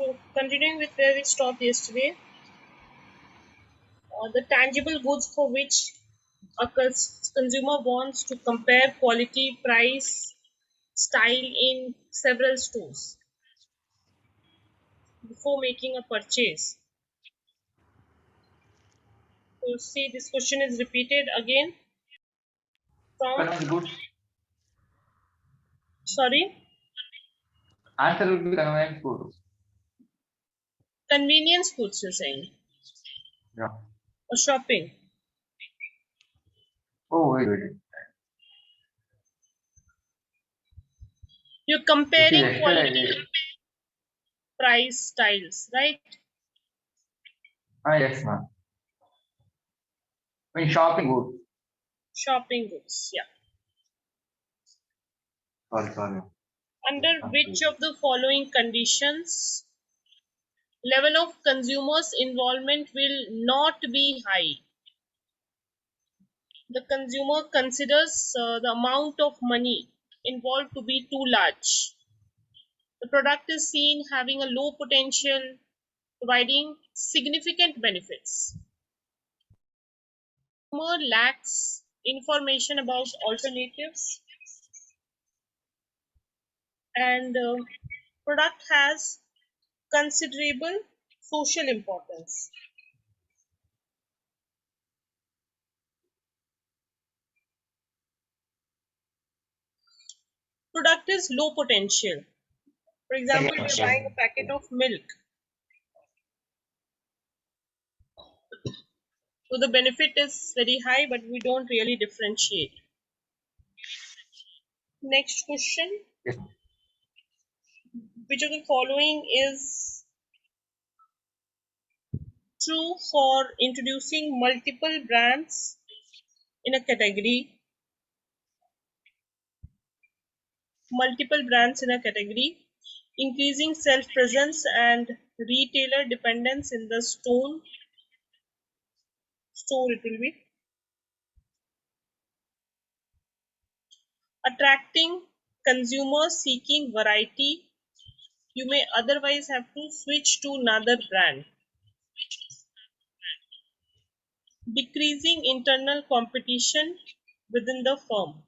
So continuing with where we stopped yesterday, the tangible goods for which a consumer wants to compare quality, price, style in several stores before making a purchase. So see, this question is repeated again from, Convenience goods. sorry, Answer will be convenience goods. convenience goods you're saying, Yeah. or shopping. Oh, wait. You're This is comparing quality, yesterday. price, styles, right? Yes, ma'am. When shopping goods. Shopping goods, yeah. Sorry. Under which of the following conditions level of consumers involvement will not be high? The consumer considers the amount of money involved to be too large. The product is seen having a low potential, providing significant benefits. Consumer lacks information about alternatives, and product has considerable social importance. Product is low potential. For example, Yes, you're buying ma'am. a packet of milk. So the benefit is very high, but we don't really differentiate. Next question. Yes. Which of the following is true for introducing multiple brands in a category? Multiple brands in a category, increasing self-presence and retailer dependence in the store it will be. Attracting consumers seeking variety, you may otherwise have to switch to another brand. Decreasing internal competition within the firm,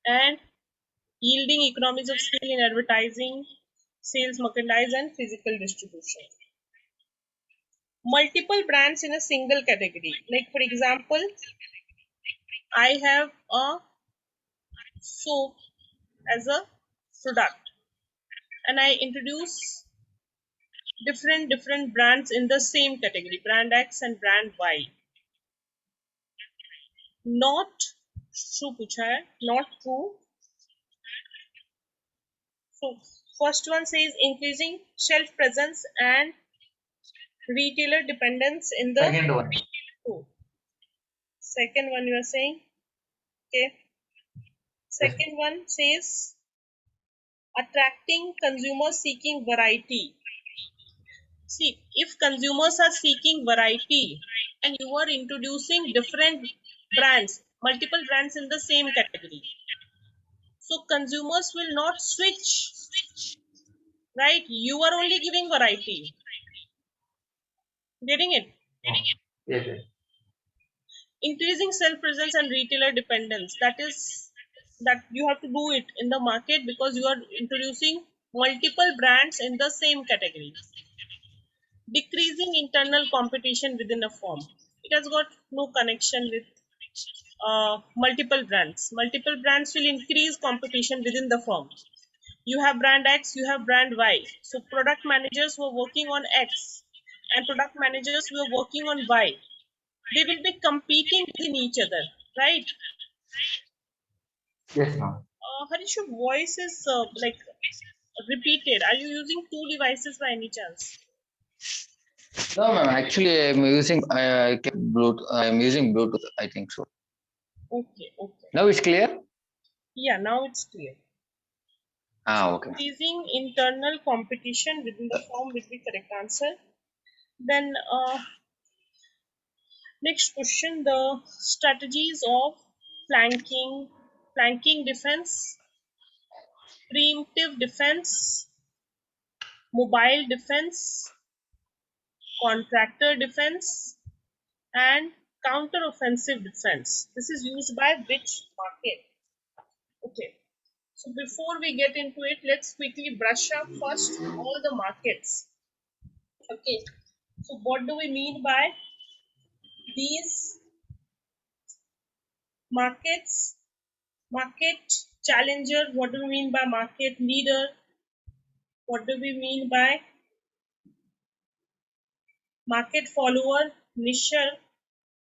and yielding economies of scale in advertising, sales, merchandise, and physical distribution. Multiple brands in a single category. Like, for example, I have a soap as a product, and I introduce different brands in the same category, brand X and brand Y. Not true पूछा है, not true. So first one says increasing shelf presence and retailer dependence in the Second one. two. Second one you are saying, okay. Yes. Second one says attracting consumers seeking variety. See, if consumers are seeking variety and you are introducing different brands, multiple brands in the same category, so consumers will not switch, right? You are only giving variety. Getting it? Yes. Increasing self-presence and retailer dependence. That is that you have to do it in the market because you are introducing multiple brands in the same category. Decreasing internal competition within a firm. It has got no connection with multiple brands. Multiple brands will increase competition within the firm. You have brand X, you have brand Y. So product managers who are working on X and product managers who are working on Y, they will be competing within each other, right? Yes, ma'am. Harish, your voice is like repeated. Are you using two devices by any chance? No, ma'am. Actually, I'm using Bluetooth. I think so. Okay, okay. Now it's clear. Yeah, now it's clear. Okay. Increasing internal competition within the firm will be correct answer. Then next question: the strategies of flanking defense, preemptive defense, mobile defense, contractor defense, and counter-offensive defense. This is used by which market? Okay. So before we get into it, let's quickly brush up first all the markets. Okay. So what do we mean by these markets? Market challenger. What do we mean by market leader? What do we mean by market follower, nicher?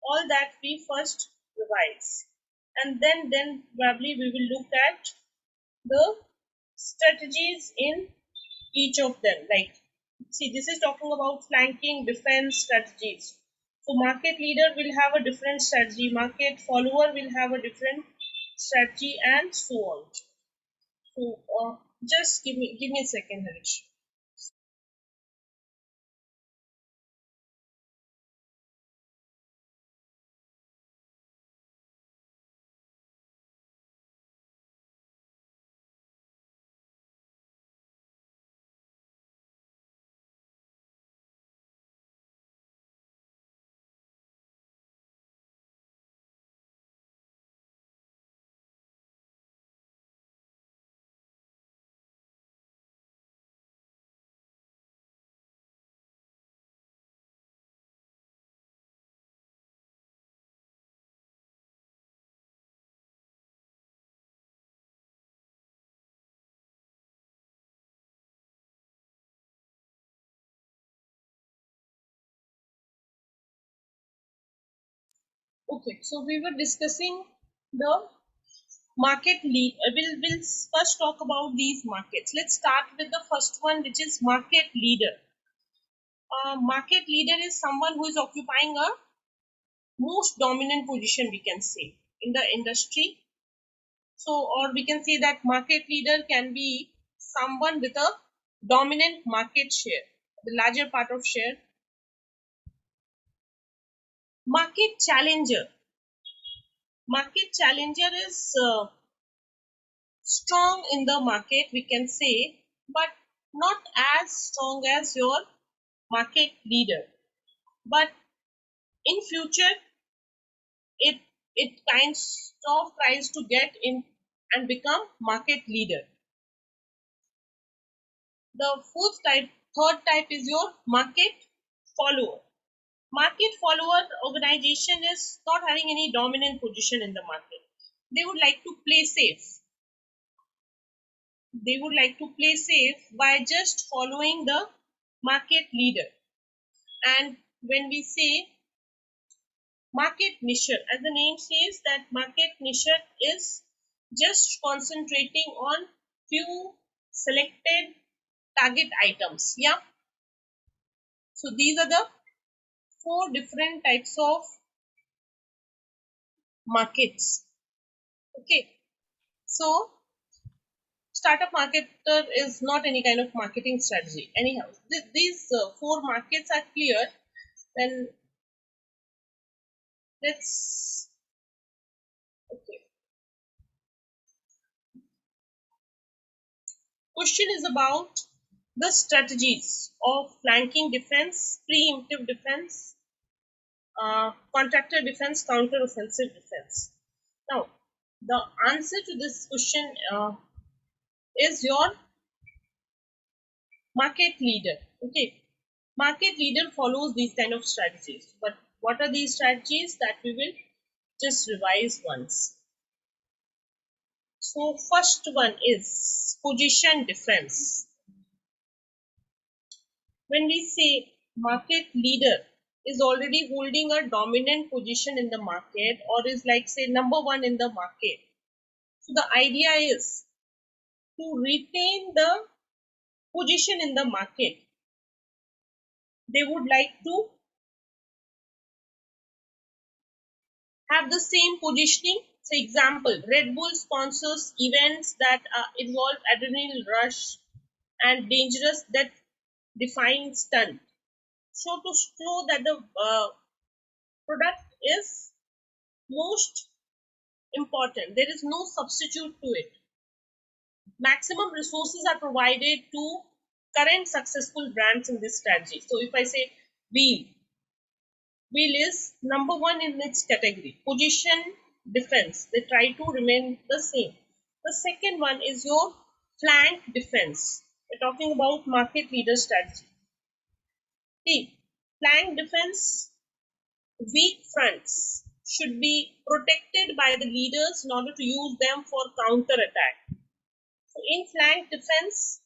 All that we first revise, and then probably we will look at the strategies in each of them. Like, see, this is talking about flanking defense strategies. So market leader will have a different strategy, market follower will have a different strategy, and so on. So just give me a second, Harish. Okay, so we were discussing the market lead. We'll first talk about these markets. Let's start with the first one, which is market leader. Market leader is someone who is occupying a most dominant position, we can say, in the industry. So, or we can say that market leader can be someone with a dominant market share, the larger part of share. Market challenger. Market challenger is strong in the market, we can say, but not as strong as your market leader. But in future, it it kind of tries to get in and become market leader. The third type is your market follower. Market follower organization is not having any dominant position in the market. They would like to play safe. They would like to play safe by just following the market leader. And when we say market niche, as the name says, that market niche is just concentrating on few selected target items. Yeah. So these are the four different types of markets. Okay. So startup marketer is not any kind of marketing strategy. Anyhow, these four markets are clear. Then let's, okay. Question is about the strategies of flanking defense, preemptive defense, contractor defense, counter-offensive defense. Now, the answer to this question is your market leader. Okay, market leader follows these kind of strategies. But what are these strategies that we will just revise once? So first one is position defense. When we say market leader is already holding a dominant position in the market, or is like, say, number one in the market, so the idea is to retain the position in the market. They would like to have the same positioning. For example, Red Bull sponsors events that involve adrenaline rush and dangerous death defying stunt. So to show that the product is most important, there is no substitute to it. Maximum resources are provided to current successful brands in this strategy. So if I say wheel, wheel is number one in its category. Position, defense, they try to remain the same. The second one is your flank defense. We're talking about market leader strategy. See, flank defense, weak fronts should be protected by the leaders in order to use them for counter attack. So in flank defense,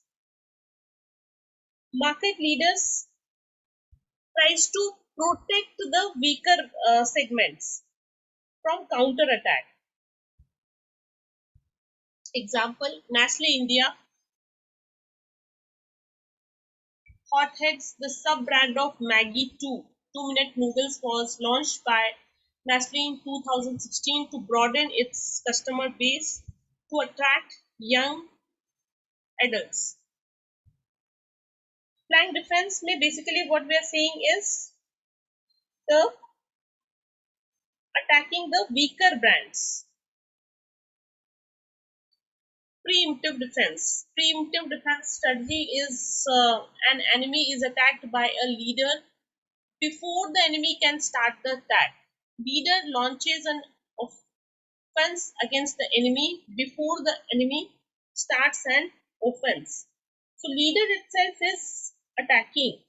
market leaders tries to protect the weaker segments from counter attack. Example, Nestle India Hotheads, the sub-brand of Maggi 2-minute noodles, was launched by Nestle in 2016 to broaden its customer base to attract young adults. Flank defense may basically what we are saying is the attacking the weaker brands. Preemptive defense. Preemptive defense strategy is an enemy is attacked by a leader before the enemy can start the attack. Leader launches an offense against the enemy before the enemy starts an offense. So leader itself is attacking.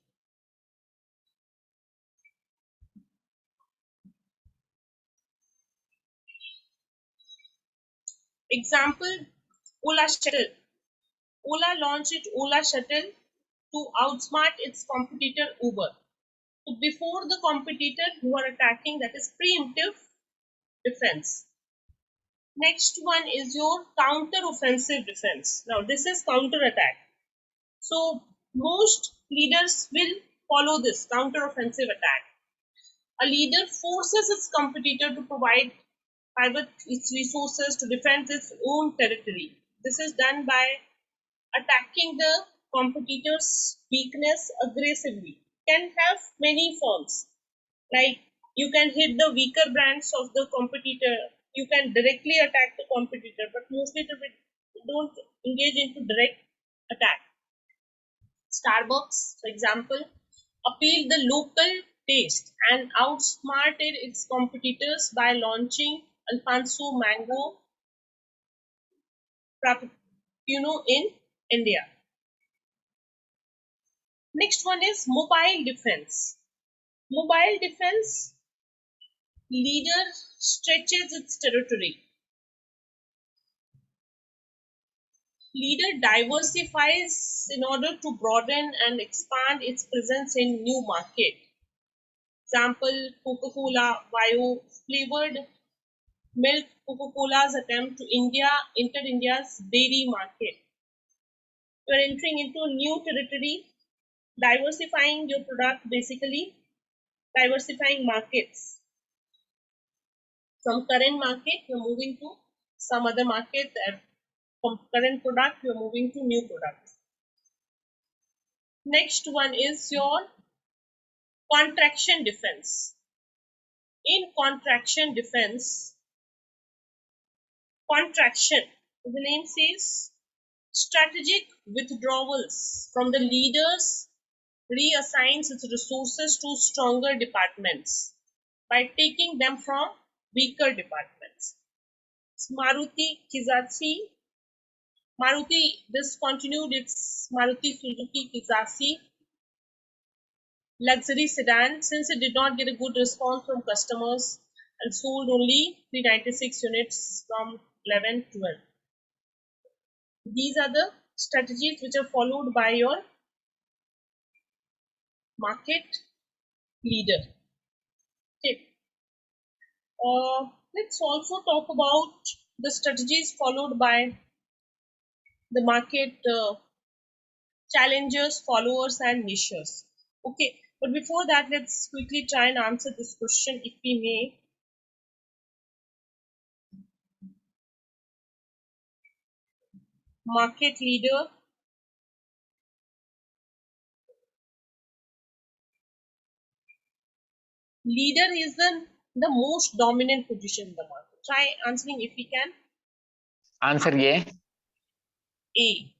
Example, Ola Shuttle. Ola launched Ola Shuttle to outsmart its competitor Uber. So before the competitor who are attacking, that is preemptive defense. Next one is your counter-offensive defense. Now this is counter-attack. So most leaders will follow this counter-offensive attack. A leader forces its competitor to pivot its resources to defend its own territory. This is done by attacking the competitor's weakness aggressively. Can have many forms, like you can hit the weaker brands of the competitor, you can directly attack the competitor, but mostly don't engage into direct attack. Starbucks, for example, appealed the local taste and outsmarted its competitors by launching Alfonso Mango Frappuccino in India. Next one is mobile defense. Mobile defense, leader stretches its territory. Leader diversifies in order to broaden and expand its presence in new market. Example, Coca-Cola Bio flavored milk. Coca-Cola's attempt to enter India's dairy market. You are entering into a new territory, diversifying your product, basically diversifying markets. From current market, you're moving to some other market. From current product, you're moving to new products. Next one is your contraction defense. In contraction defense, contraction, the name says, strategic withdrawals from the leaders reassigns its resources to stronger departments by taking them from weaker departments. Maruti discontinued its Maruti Suzuki Kizasi luxury sedan since it did not get a good response from customers and sold only 396 units from 11-12. These are the strategies which are followed by your market leader. Okay. Let's also talk about the strategies followed by the market challengers, followers, and niches. Okay, but before that, let's quickly try and answer this question if we may. Market leader. Leader is the most dominant position in the market. Try answering if we can. Answer A. A.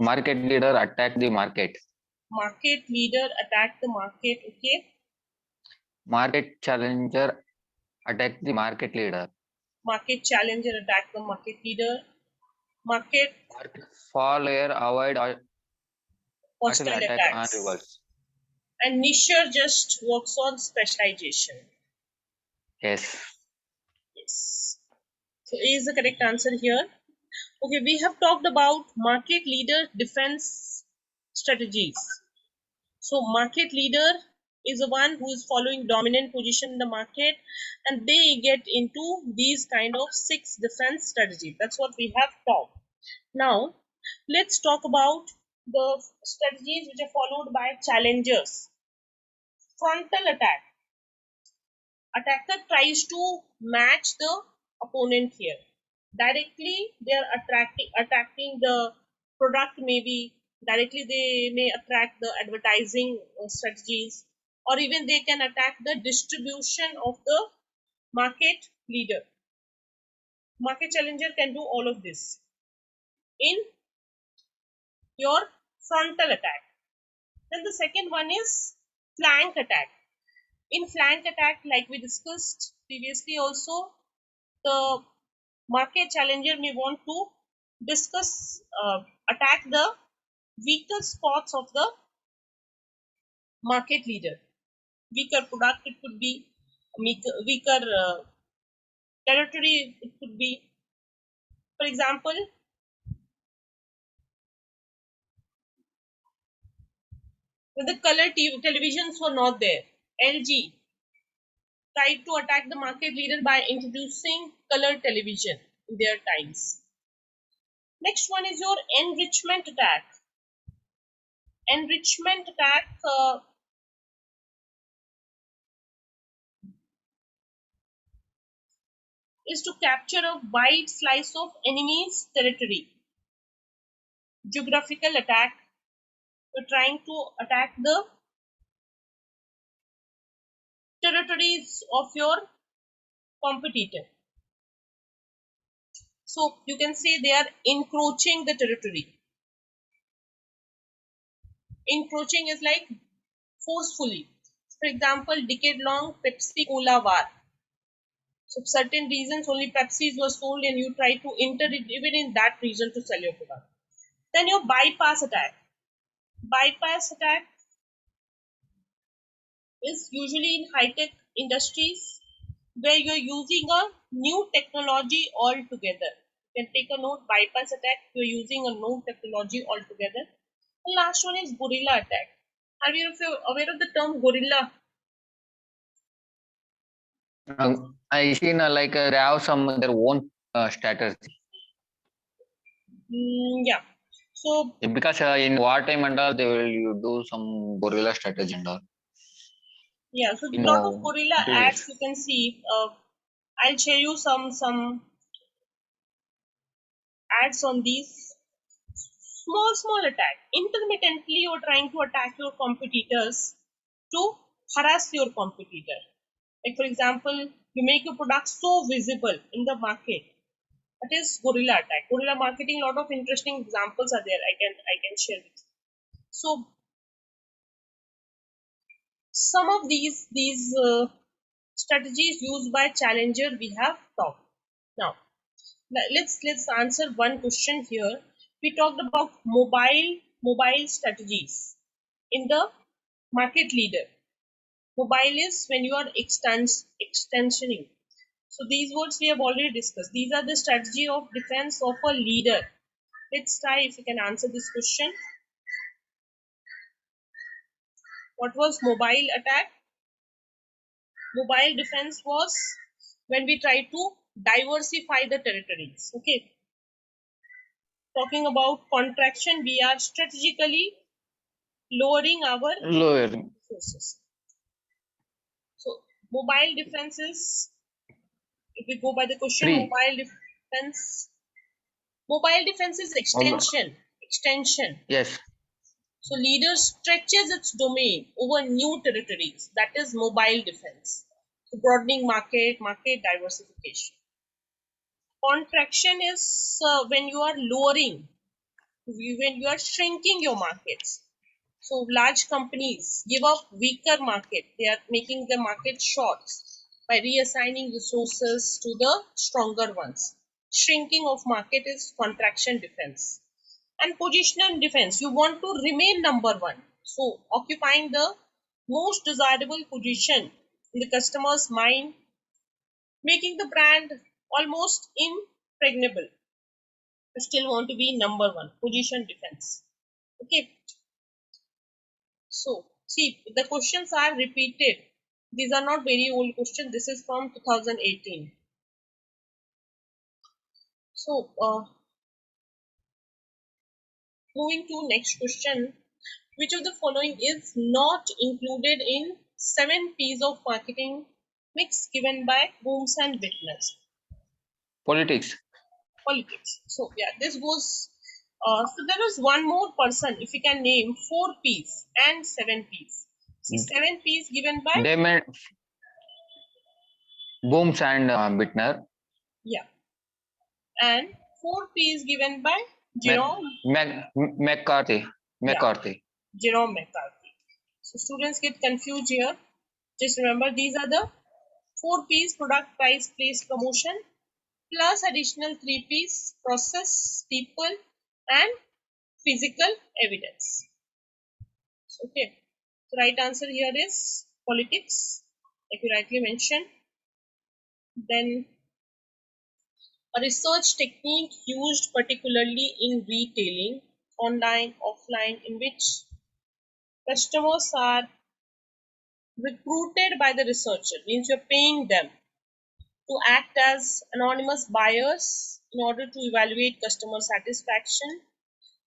Market leader attack the market. Market leader attack the market. Okay. Market challenger attack the market leader. Market challenger attack the market leader. Market Market follower avoid hostile attack on attacks. rivals. And nicher just works on specialization. Yes. Yes. So A is the correct answer here. Okay, we have talked about market leader defense strategies. So market leader is the one who is following dominant position in the market, and they get into these kind of 6 defense strategies. That's what we have talked. Now, let's talk about the strategies which are followed by challengers. Frontal attack. Attacker tries to match the opponent here. Directly, they are attacking the product. Maybe directly they may attack the advertising strategies, or even they can attack the distribution of the market leader. Market challenger can do all of this in your frontal attack. Then the second one is flank attack. In flank attack, like we discussed previously also, the market challenger may want to attack the weaker spots of the market leader. Weaker product, it could be weaker territory, it could be, for example, when the color televisions were not there, LG tried to attack the market leader by introducing color television in their times. Next one is your enrichment attack. Enrichment attack is to capture a wide slice of enemy's territory. Geographical attack, you're trying to attack the territories of your competitor. So you can say they are encroaching the territory. Encroaching is like forcefully. For example, decade-long Pepsi Cola war. So certain reasons only Pepsis were sold, and you try to enter it even in that region to sell your product. Then your bypass attack. Bypass attack is usually in high-tech industries where you're using a new technology altogether. You can take a note, bypass attack, you're using a new technology altogether. The last one is guerrilla attack. Are you aware of the term guerrilla? I seen they have some their own strategy. Yeah. So Because in wartime and all, they will do some guerrilla strategy and all. yeah, so a In lot of guerrilla ads days. you can see. I'll share you some ads on these. Small attack. Intermittently, you're trying to attack your competitors to harass your competitor. Like for example, you make your product so visible in the market. That is guerrilla attack. Guerrilla marketing. A lot of interesting examples are there. I can share with you. So some of these strategies used by challenger we have talked. Now let's answer one question here. We talked about mobile strategies in the market leader. Mobile is when you are extensioning. So these words we have already discussed. These are the strategy of defense of a leader. Let's try if you can answer this question. What was mobile attack? Mobile defense was when we try to diversify the territories. Okay. Talking about contraction, we are strategically lowering our Lower. resources. So mobile defense is, if we go by the question, Three. mobile defense is extension. Yes. So leader stretches its domain over new territories. That is mobile defense. So broadening market diversification. Contraction is when you are lowering when you are shrinking your markets. So large companies give up weaker market. They are making the market shorts by reassigning resources to the stronger ones. Shrinking of market is contraction defense. And positional defense, you want to remain number one. So occupying the most desirable position in the customer's mind, making the brand almost impregnable. You still want to be number one. Position defense. Okay. So, see, the questions are repeated. These are not very old questions. This is from 2018. So, moving to next question. Which of the following is not included in 7 P's of marketing mix given by Booms and Witness? Politics. Politics. So, yeah, this goes. So, there is one more person. If you can name 4 P's and 7 P's. See, 7 P's given by. They made Booms and Bittner. Yeah. And 4 P's given by Jerome. McCarthy. McCarthy. Jerome McCarthy. So students get confused here. Just remember these are the 4 P's: product, price, place, promotion, plus additional 3 P's: process, people, and physical evidence. Okay. The right answer here is politics, like you rightly mentioned. Then a research technique used particularly in retailing, online, offline, in which customers are recruited by the researcher, means you're paying them to act as anonymous buyers in order to evaluate customer satisfaction,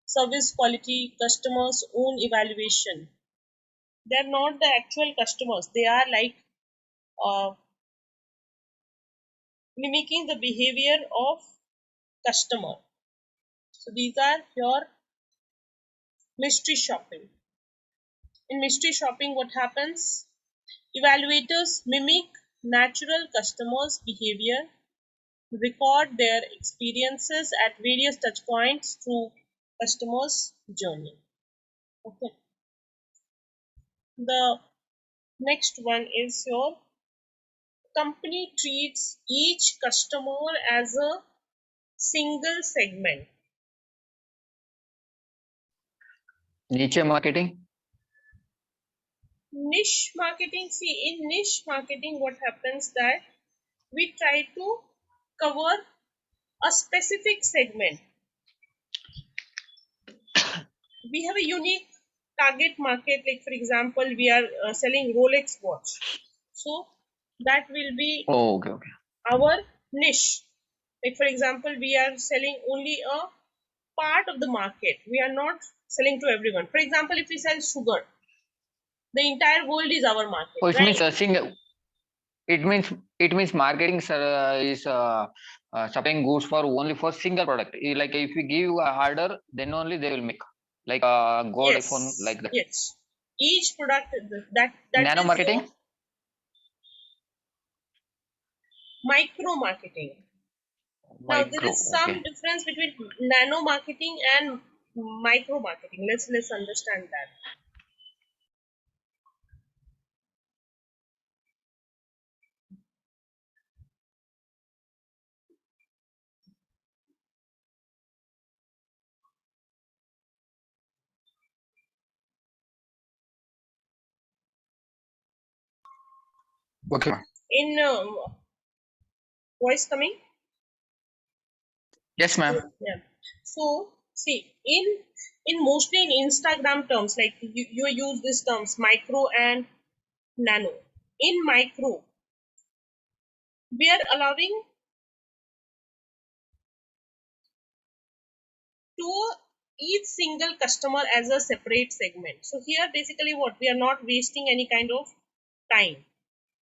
service quality, customers' own evaluation. They're not the actual customers, they are like uh, mimicking the behavior of customer. So these are your mystery shopping. In mystery shopping, what happens? Evaluators mimic natural customers' behavior, record their experiences at various touch points through customers' journey. Okay. The next one is your company treats each customer as a single segment. Niche marketing. Niche marketing, see, in niche marketing what happens that we try to cover a specific segment. We have a unique target market, like for example we are selling Rolex watch, so that will be Okay. our niche. Like for example we are selling only a part of the market, we are not selling to everyone. For example, if we sell sugar, the entire world is our market, Oh, it right? means it means marketing is supplying goods for only for single product. Like if we give a order, then only they will make like gold iPhone like that. Yes, each product that Nano is marketing. micro marketing. Now there Micro. is some Okay. difference between nano marketing and micro marketing. Let's understand that. Okay. In voice coming. Yes, ma'am. Yeah. So see, in mostly in Instagram terms, like you use these terms micro and nano. In micro, we are allowing to each single customer as a separate segment. So here basically what we are not wasting any kind of time.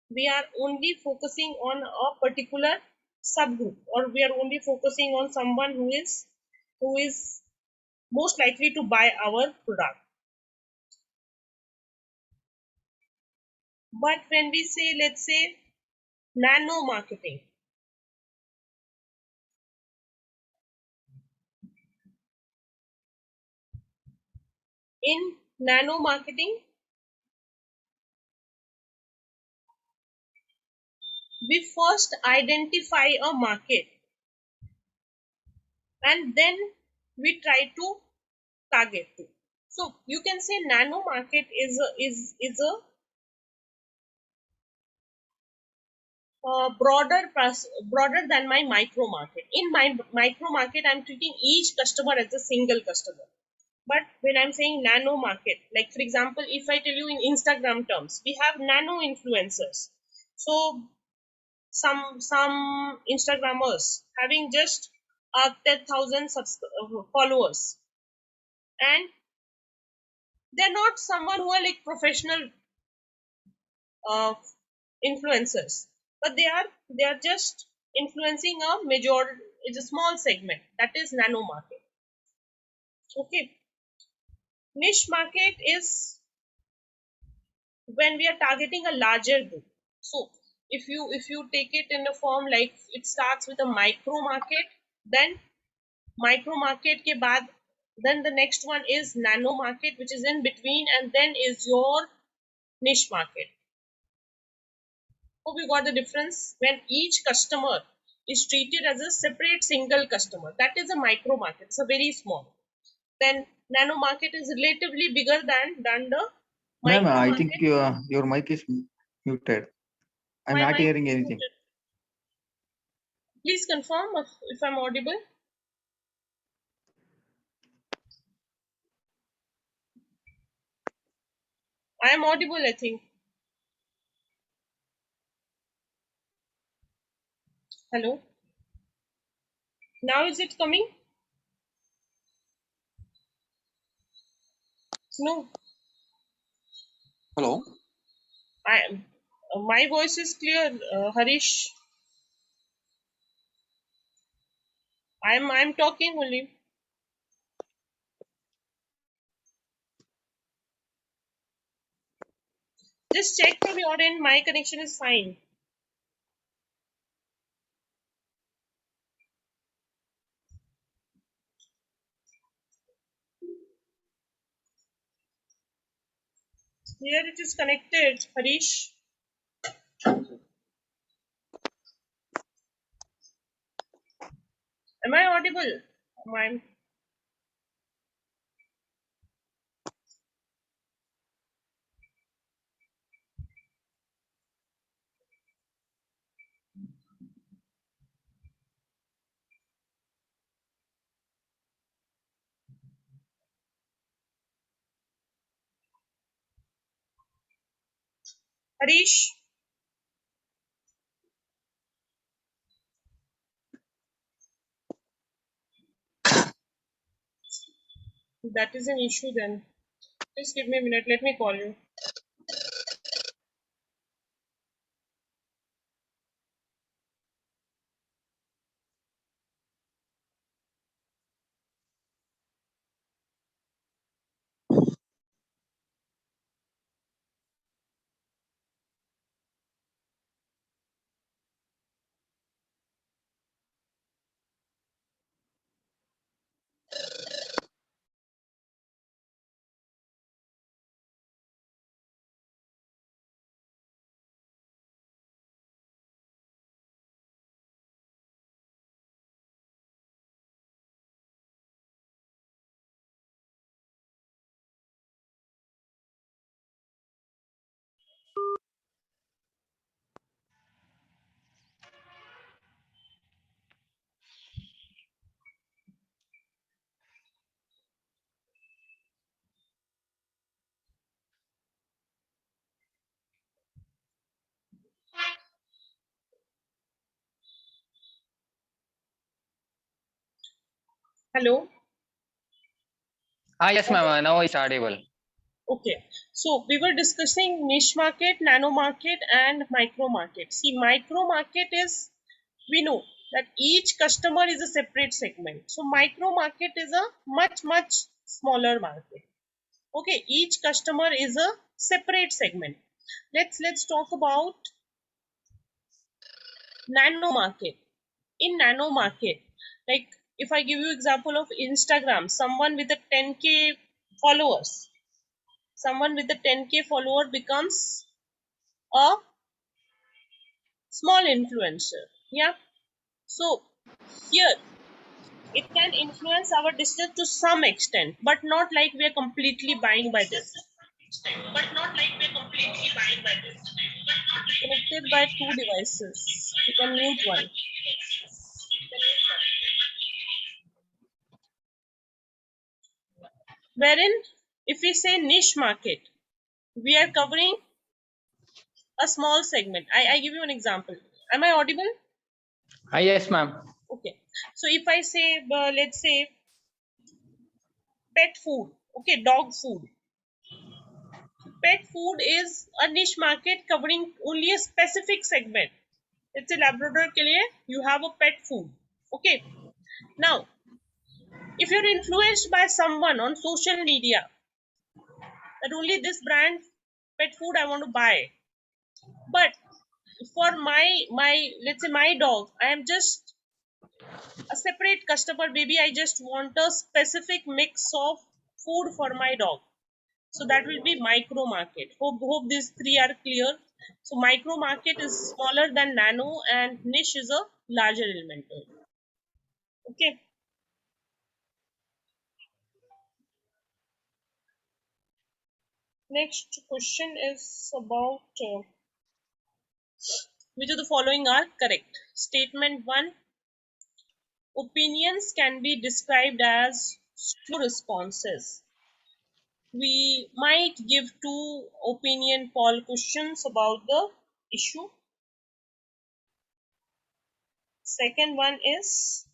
We are only focusing on a particular subgroup, or we are only focusing on someone who is most likely to buy our product. But when we say, let's say, nano marketing, in nano marketing, we first identify a market and then we try to target to. So you can say nano market is a broader than my micro market. In my micro market, I'm treating each customer as a single customer. But when I'm saying nano market, like for example, if I tell you in Instagram terms, we have nano influencers. So some Instagrammers having just 10,000 followers, and they're not someone who are like professional uh, influencers, but they are just influencing a major, it's a small segment, that is nano market. Okay, niche market is when we are targeting a larger group. So if you take it in a form like it starts with a micro market, then micro market ke baad, then the next one is nano market, which is in between, and then is your niche market. Hope you got the difference. When each customer is treated as a separate single customer, that is a micro market. It's a very small. Then nano market is relatively bigger than the Ma'am, micro I think market. your mic is muted. I'm My not mic hearing is anything. muted. Please confirm if I'm audible. I am audible, I think. Hello. Now is it coming? No. Hello. I am. My voice is clear, Harish. I'm talking only. Just check from your end. My connection is fine. Here it is connected, Harish. Am I audible? I'm Harish. That is an issue then. Just give me a minute. Let me call you. Hello. Yes, ma'am. Now it's audible. Okay. So we were discussing niche market, nano market, and micro market. See, micro market is, we know that each customer is a separate segment. So micro market is a much smaller market. Okay, each customer is a separate segment. Let's talk about nano market. In nano market, like if I give you example of Instagram, someone with a 10K followers, Someone with a 10K follower becomes a small influencer. Yeah. So here it can influence our decision to some extent, but not like we are completely buying by this. But not like we're completely buying by this. Connected by two devices. You can mute one. Wherein, if we say niche market, we are covering a small segment. I give you an example. Am I audible? Yes, ma'am. Okay. So if I say, let's say, pet food, okay, dog food. Pet food is a niche market covering only a specific segment. Let's say Labrador के लिए you have a pet food. Okay. Now, if you're influenced by someone on social media that only this brand pet food I want to buy, but for my let's say my dog, I am just a separate customer. Maybe I just want a specific mix of food for my dog. So that will be micro market. Hope these three are clear. So micro market is smaller than nano and niche is a larger elemental. Okay. Next question is about which of the following are correct. Statement 1, opinions can be described as slow responses. We might give two opinion poll questions about the issue. Second one is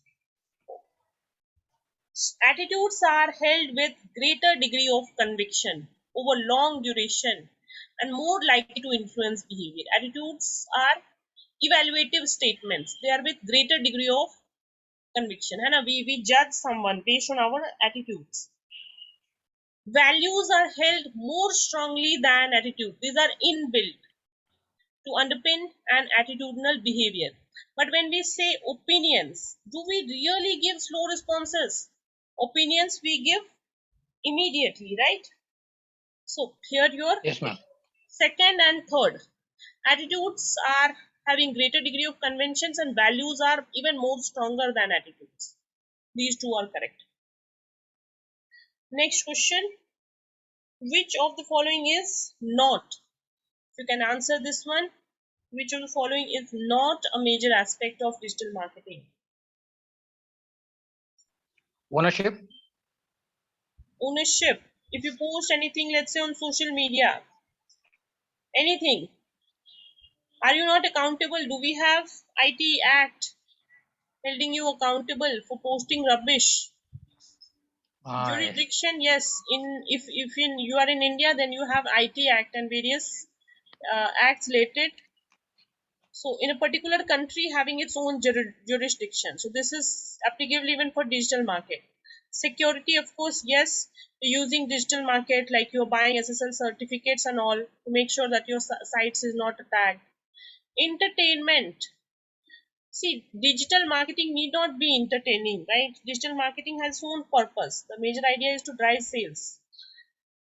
attitudes are held with greater degree of conviction over long duration and more likely to influence behavior. Attitudes are evaluative statements. They are with greater degree of conviction. है we judge someone based on our attitudes. Values are held more strongly than attitude. These are inbuilt to underpin an attitudinal behavior. But when we say opinions, do we really give slow responses? Opinions we give immediately, right? So here your Yes, ma'am. second and third. Attitudes are having greater degree of conventions and values are even more stronger than attitudes. These two are correct. Next question. Which of the following is not? If you can answer this one. Which of the following is not a major aspect of digital marketing? Ownership. Ownership. If you post anything, let's say on social media, anything, are you not accountable? Do we have IT Act holding you accountable for posting rubbish? Yes. Jurisdiction, yes. If in you are in India, then you have IT Act and various acts related. So in a particular country having its own jurisdiction. So this is applicable even for digital market. Security, of course, yes. Using digital market like you're buying SSL certificates and all to make sure that your sites is not tagged. Entertainment. See, digital marketing need not be entertaining, right? Digital marketing has its own purpose. The major idea is to drive sales.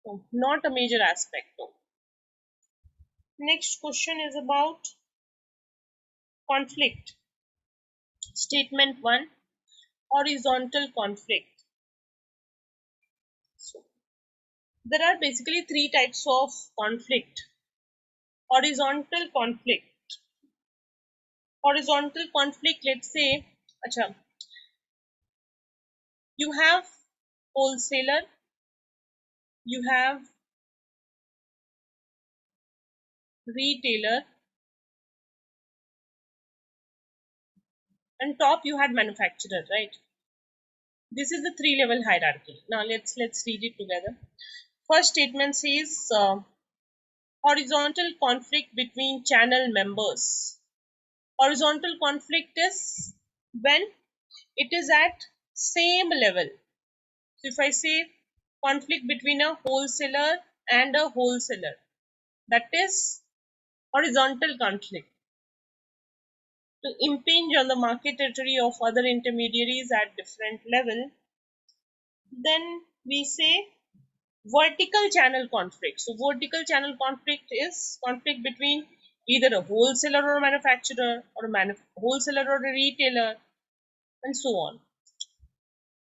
So not a major aspect though. Next question is about conflict. Statement 1, horizontal conflict. So there are basically three types of conflict. Horizontal conflict. Horizontal conflict, let's say, acha, you have wholesaler, you have retailer, and top you had manufacturer, right? This is the three-level hierarchy. Now let's read it together. First statement says horizontal conflict between channel members. Horizontal conflict is when it is at same level. So if I say conflict between a wholesaler and a wholesaler, that is horizontal conflict. To impinge on the market territory of other intermediaries at different level, then we say Vertical channel conflict. So vertical channel conflict is conflict between either a wholesaler or a manufacturer, or a wholesaler or a retailer, and so on.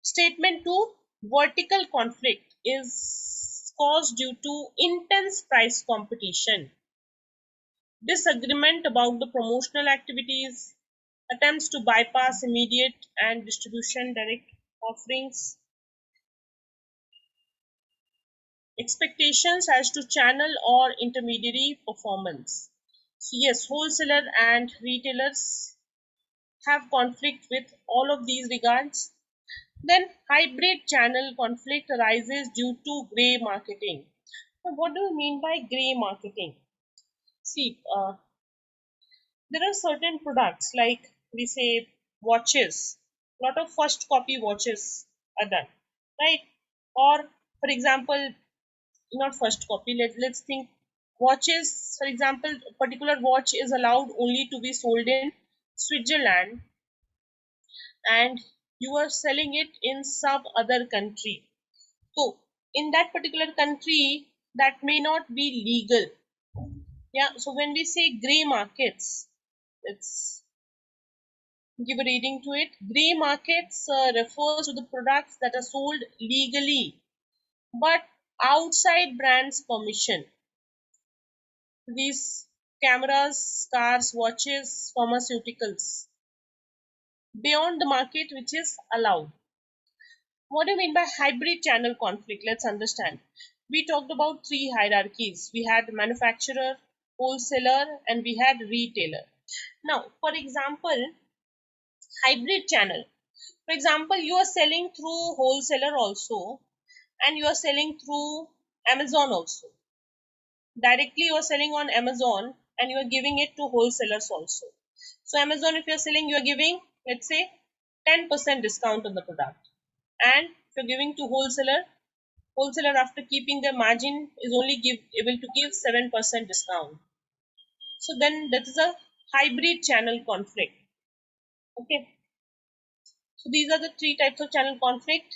Statement 2, vertical conflict is caused due to intense price competition, disagreement about the promotional activities, attempts to bypass immediate and distribution direct offerings, expectations as to channel or intermediary performance. So yes, wholesaler and retailers have conflict with all of these regards. Then hybrid channel conflict arises due to grey marketing. Now, what do you mean by grey marketing? See, there are certain products like we say watches. A lot of first copy watches are done, right? Or for example, not first copy. Let's think watches. For example, a particular watch is allowed only to be sold in Switzerland, and you are selling it in some other country. So in that particular country, that may not be legal. Yeah. So when we say gray markets, let's give a reading to it. Gray markets refers to the products that are sold legally but outside brand's permission. These cameras, cars, watches, pharmaceuticals, beyond the market which is allowed. What do you mean by hybrid channel conflict? Let's understand. We talked about three hierarchies. We had manufacturer, wholesaler, and we had retailer. Now, for example, hybrid channel. For example, you are selling through wholesaler also, and you are selling through Amazon also. Directly you are selling on Amazon and you are giving it to wholesalers also. So Amazon, if you are selling, you are giving, let's say, 10% discount on the product. And if you're giving to wholesaler after keeping their margin is only able to give 7% discount. So then that is a hybrid channel conflict. Okay. So these are the three types of channel conflict.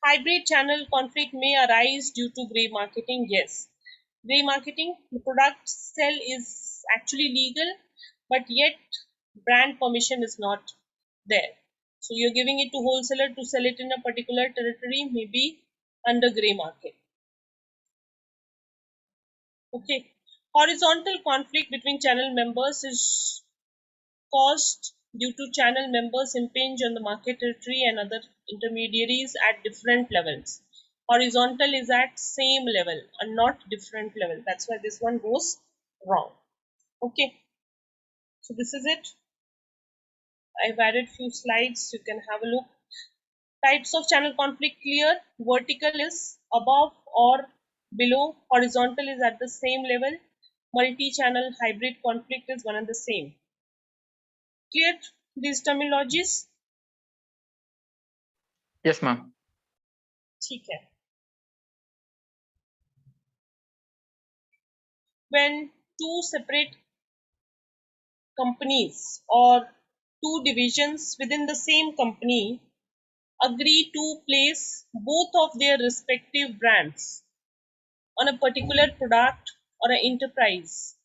Hybrid channel conflict may arise due to grey marketing. Yes. Grey marketing, the product sell is actually legal, but yet brand permission is not there. So you're giving it to wholesaler to sell it in a particular territory, maybe under grey market. Okay. Horizontal conflict between channel members is caused due to channel members impinge on the market territory and other intermediaries at different levels. Horizontal is at same level and not different level. That's why this one goes wrong. Okay. So this is it. I've added few slides. You can have a look. Types of channel conflict clear. Vertical is above or below. Horizontal is at the same level. Multi-channel hybrid conflict is one and the same. Clear these terminologies? Yes, ma'am. ठीक है. When two separate companies or two divisions within the same company agree to place both of their respective brands on a particular product or an enterprise,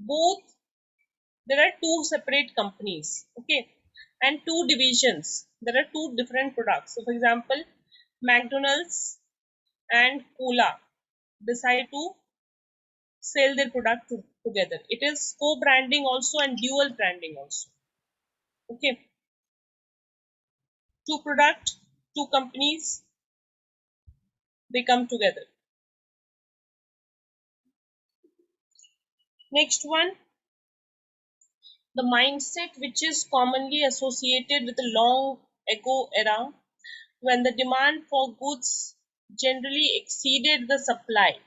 both there are two separate companies, okay, and two divisions. There are two different products. So, for example, McDonald's and Cola decide to sell their product together. It is co-branding also and dual branding also. Okay, two product, two companies, they come together. Next one, the mindset which is commonly associated with the long ago era when the demand for goods generally exceeded the supply.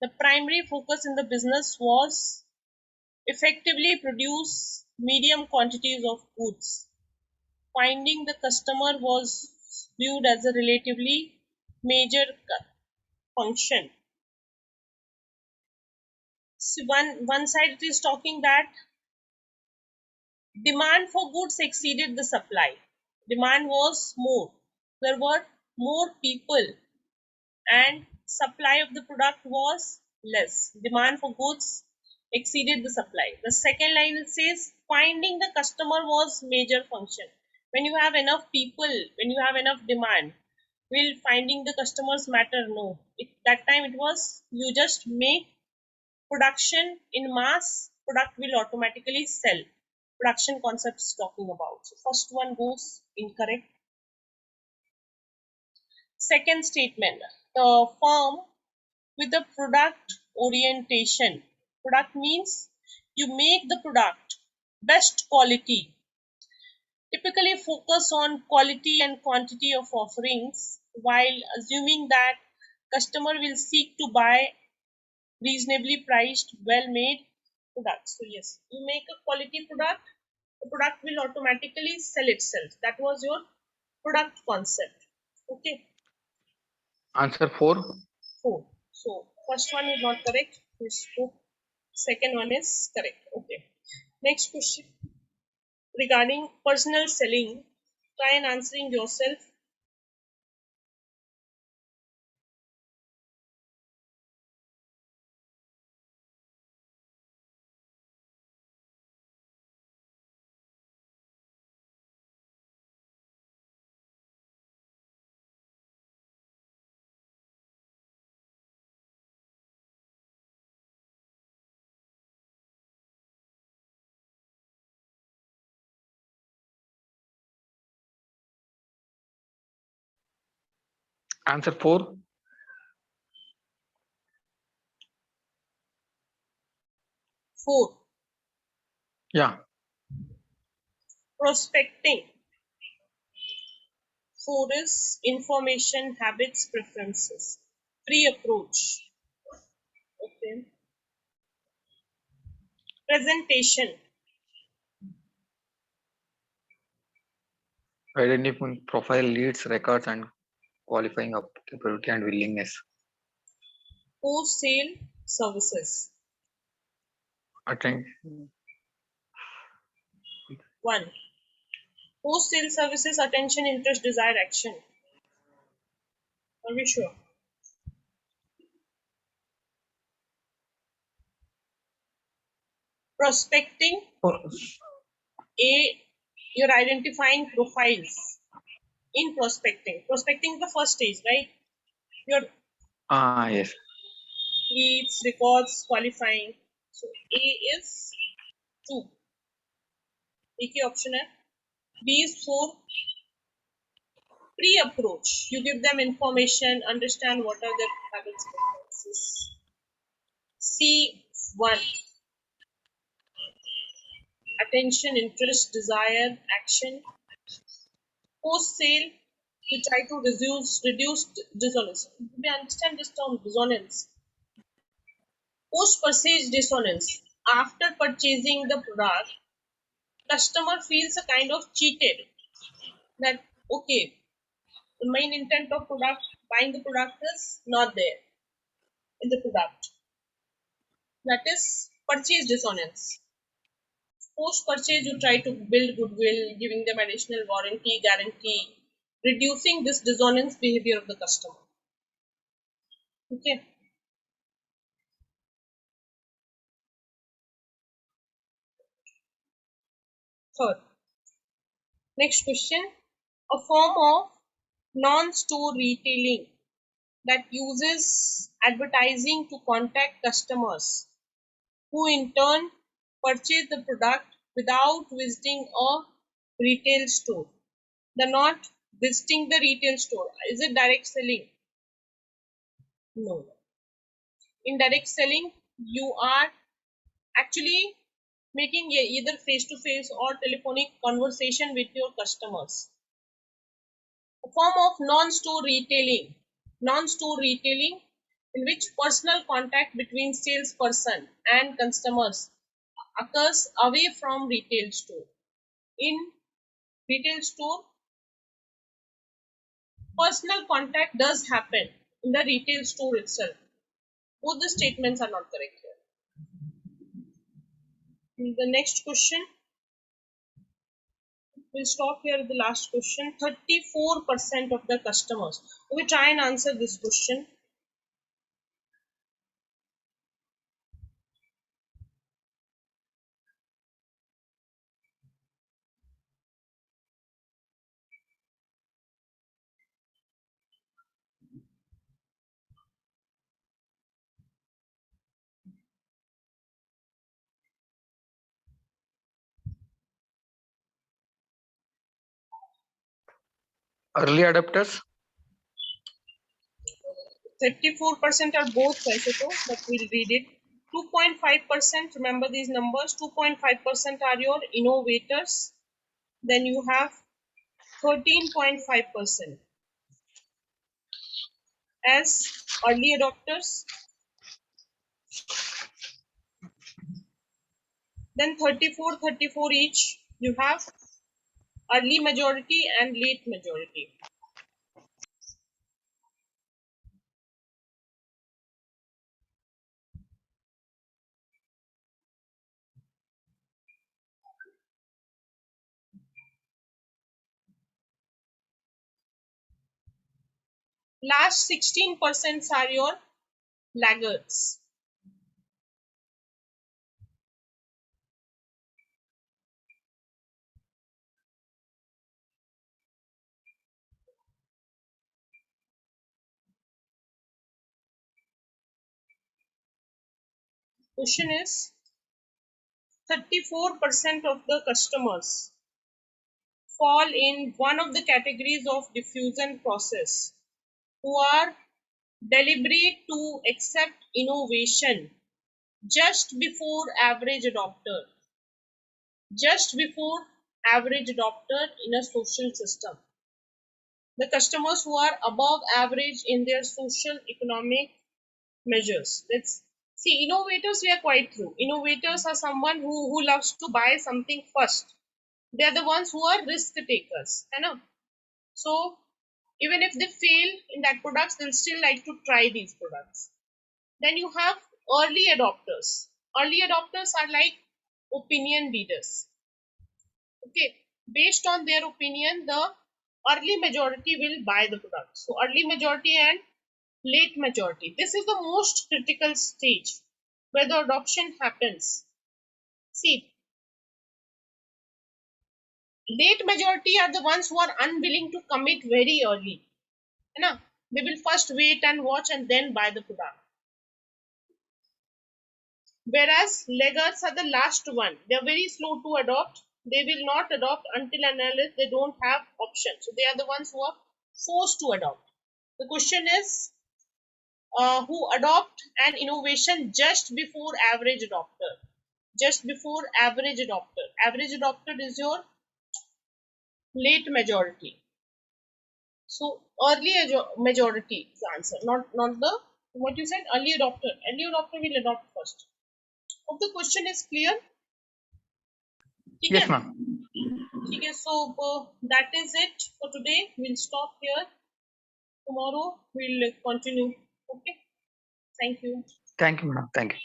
The primary focus in the business was effectively produce medium quantities of goods. Finding the customer was viewed as a relatively major function. So one side it is talking that demand for goods exceeded the supply. Demand was more. There were more people and supply of the product was less. Demand for goods exceeded the supply. The second line it says finding the customer was major function. When you have enough people, when you have enough demand, will finding the customers matter? No. That time it was you just make production in mass, product will automatically sell. Production concept is talking about. So first one goes incorrect. Second statement, the firm with the product orientation. Product means you make the product best quality. Typically focus on quality and quantity of offerings while assuming that customer will seek to buy reasonably priced, well-made products. So yes, you make a quality product, the product will automatically sell itself. That was your product concept. Okay. Answer 4. 4. So first one is not correct. This 4. Second one is correct. Okay. Next question regarding personal selling. Try and answering yourself. Answer 4. 4. Yeah. Prospecting. 4 is information, habits, preferences. Pre-approach. Okay. Presentation. Identifying profile, leads, records, and qualifying applicability and willingness. Post-sale services. Attention. 1. Post-sale services, attention, interest, desire, action. Are we sure? Prospecting. A. You're identifying profiles in prospecting. Prospecting is the first stage, right? Your Yes. leads, records, qualifying. So A is 2. A की option है. B is 4. Pre-approach. You give them information, understand what are their habits, preferences. C 1. Attention, interest, desire, action. Post sale, you try to reduce dissonance. You may understand this term dissonance. Post purchase dissonance. After purchasing the product, customer feels a kind of cheated. That okay, the main intent of product buying the product is not there in the product. That is purchase dissonance. Post purchase, you try to build goodwill, giving them additional warranty, guarantee, reducing this dissonance behavior of the customer. Okay. Third, next question. A form of non-store retailing that uses advertising to contact customers who in turn purchase the product without visiting a retail store. They're not visiting the retail store. Is it direct selling? No. In direct selling, you are actually making either face-to-face or telephonic conversation with your customers. A form of non-store retailing. Non-store retailing in which personal contact between salesperson and customers occurs away from retail store. In retail store, personal contact does happen in the retail store itself. Both the statements are not correct here. The next question, we'll stop here at the last question. 34% of the customers. We try and answer this question. Early adopters. 34% are both वैसे तो, but we'll read it. 2.5%, remember these numbers, 2.5% are your innovators. Then you have 13.5% as early adopters. Then 34 each, you have early majority and late majority. Last 16% are your laggards. Question is, 34% of the customers fall in one of the categories of diffusion process who are deliberate to accept innovation just before average adopter, just before average adopter in a social system. The customers who are above average in their social economic measures. Let's see, innovators we are quite through. Innovators are someone who loves to buy something first. They are the ones who are risk takers. You know? So even if they fail in that products, they'll still like to try these products. Then you have early adopters. Early adopters are like opinion leaders. Okay, based on their opinion, the early majority will buy the product. So early majority and late majority. This is the most critical stage where the adoption happens. See, late majority are the ones who are unwilling to commit very early. You know, they will first wait and watch and then buy the product. Whereas laggards are the last one. They are very slow to adopt. They will not adopt until and unless they don't have options. So they are the ones who are forced to adopt. The question is, who adopt an innovation just before average adopter. Just before average adopter. Average adopter is your late majority. So early majority is the answer, not the what you said early adopter. Early adopter will adopt first. Hope the question is clear. Yes, ma'am. Okay, so that is it for today. We'll stop here. Tomorrow we'll continue. Okay. Thank you. Thank you, madam. Thank you.